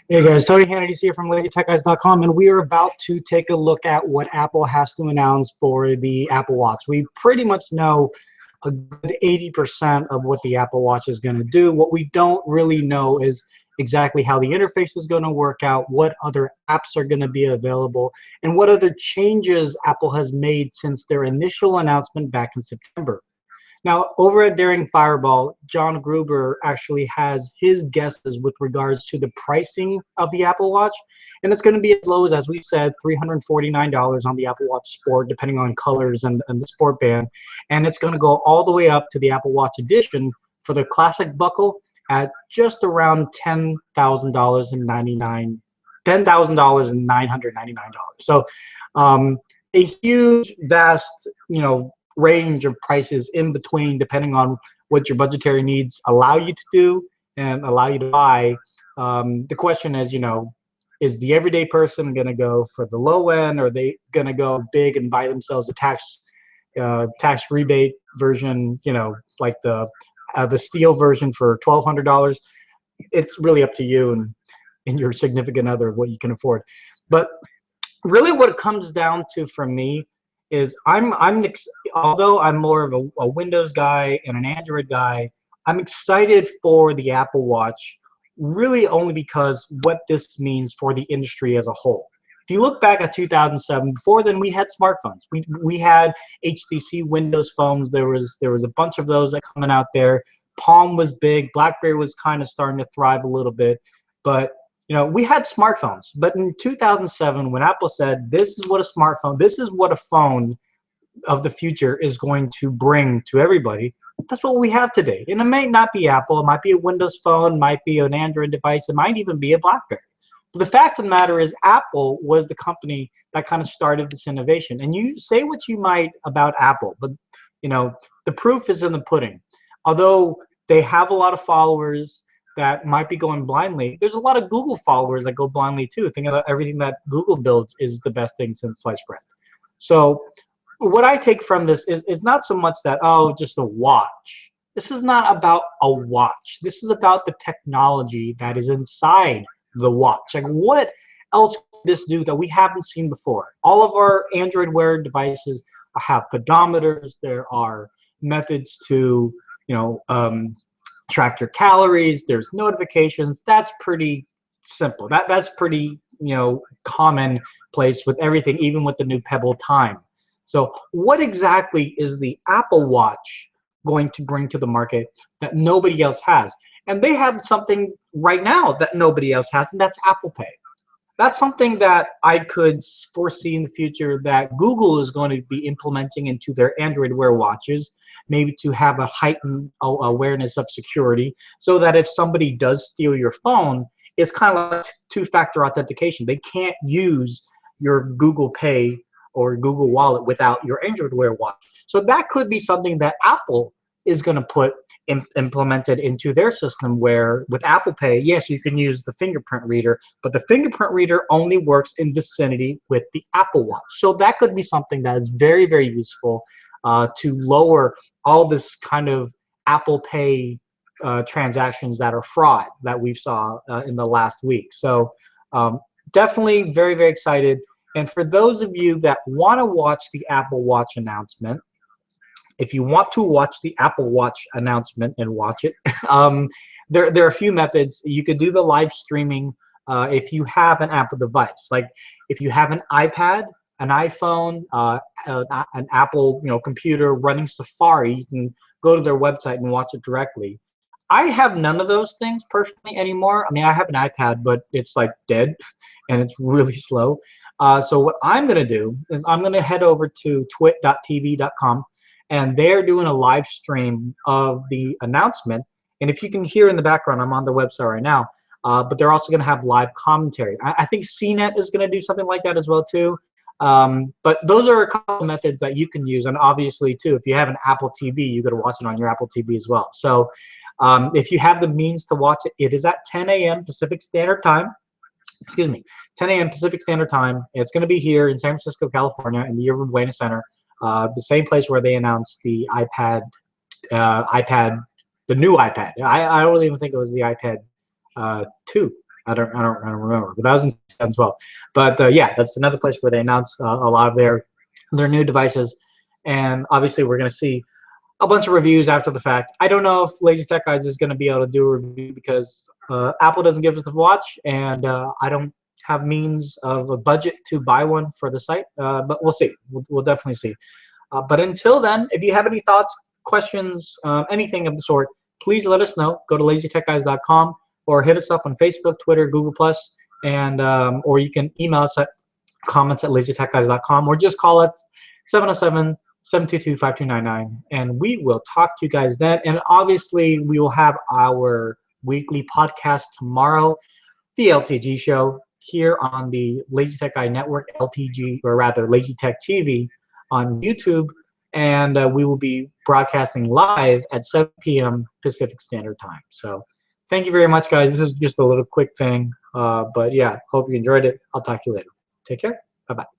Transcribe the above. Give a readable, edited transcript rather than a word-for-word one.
Hey guys, Tony Hannity here from LazyTechGuys.com, and we are about to take a look at what Apple has to announce for the Apple Watch. We pretty much know a good 80% of what the Apple Watch is going to do. What we don't really know is exactly how the interface is going to work out, what other apps are going to be available, and what other changes Apple has made since their initial announcement back in September. Now, over at Daring Fireball, John Gruber actually has his guesses with regards to the pricing of the Apple Watch, and it's going to be as low as we said, $349 on the Apple Watch Sport, depending on colors and the Sport Band, and it's going to go all the way up to the Apple Watch Edition for the Classic Buckle at just around $10,999. So, a huge, vast, range of prices in between, depending on what your budgetary needs allow you to do and allow you to buy. The question is, is the everyday person going to go for the low end, or are they going to go big and buy themselves a tax rebate version, like the steel version for $1,200? It's really up to you and your significant other what you can afford. But really, what it comes down to for me is although I'm more of a Windows guy and an Android guy, I'm excited for the Apple Watch, really only because what this means for the industry as a whole. If you look back at 2007, before then we had smartphones. We had HTC Windows phones. There was a bunch of those that coming out there. Palm was big. BlackBerry was kind of starting to thrive a little bit, but we had smartphones. But in 2007, when Apple said, this is what a phone of the future is going to bring to everybody, that's what we have today. And it may not be Apple. It might be a Windows phone, might be an Android device. It might even be a BlackBerry. But the fact of the matter is, Apple was the company that kind of started this innovation. And you say what you might about Apple, but the proof is in the pudding. Although they have a lot of followers that might be going blindly, there's a lot of Google followers that go blindly too, thinking that everything that Google builds is the best thing since sliced bread. So what I take from this is not so much that, just a watch. This is not about a watch. This is about the technology that is inside the watch. Like, what else can this do that we haven't seen before? All of our Android Wear devices have pedometers. There are methods to, track your calories. There's notifications. That's pretty simple. That's pretty commonplace with everything, even with the new Pebble Time. So what exactly is the Apple Watch going to bring to the market that nobody else has? And they have something right now that nobody else has, and that's Apple Pay. That's something that I could foresee in the future that Google is going to be implementing into their Android Wear watches, maybe to have a heightened awareness of security, so that if somebody does steal your phone, it's kind of like two-factor authentication. They can't use your Google Pay or Google Wallet without your Android Wear watch. So that could be something that Apple is going to put implemented into their system, where with Apple Pay, yes, you can use the fingerprint reader, but the fingerprint reader only works in vicinity with the Apple Watch. So that could be something that is very, very useful to lower all this kind of Apple Pay transactions that are fraud that we've saw in the last week. So definitely very, very excited. And for those of you that want to watch the Apple Watch announcement, if you want to watch the Apple Watch announcement and watch it, there are a few methods. You could do the live streaming if you have an Apple device. Like if you have an iPad, an iPhone, an Apple computer running Safari, you can go to their website and watch it directly. I have none of those things personally anymore. I mean, I have an iPad, but it's like dead and it's really slow. So what I'm going to do is I'm going to head over to twit.tv.com, and they're doing a live stream of the announcement. And if you can hear in the background, I'm on the website right now, but they're also going to have live commentary. I think CNET is going to do something like that as well too. But those are a couple of methods that you can use. And obviously too, if you have an Apple TV, you got to watch it on your Apple TV as well. So if you have the means to watch it, it is at 10 a.m. Pacific Standard Time. Excuse me, 10 a.m. Pacific Standard Time. It's going to be here in San Francisco, California, in the Yerba Buena Center, the same place where they announced the iPad, the new iPad. I don't even think it was the iPad 2. I don't remember, but that was in 2012. But yeah, that's another place where they announce a lot of their new devices, and obviously we're going to see a bunch of reviews after the fact. I don't know if Lazy Tech Guys is going to be able to do a review because Apple doesn't give us the watch, and I don't have means of a budget to buy one for the site. But we'll see. We'll definitely see. But until then, if you have any thoughts, questions, anything of the sort, please let us know. Go to lazytechguys.com or hit us up on Facebook, Twitter, Google+, and or you can email us at comments@lazytechguys.com or just call us 707-722-5299, and we will talk to you guys then. And obviously, we will have our weekly podcast tomorrow, the LTG show, here on the Lazy Tech Guy Network, LTG, or rather Lazy Tech TV on YouTube, and we will be broadcasting live at 7 p.m. Pacific Standard Time. So thank you very much, guys. This is just a little quick thing, but yeah, hope you enjoyed it. I'll talk to you later. Take care. Bye-bye.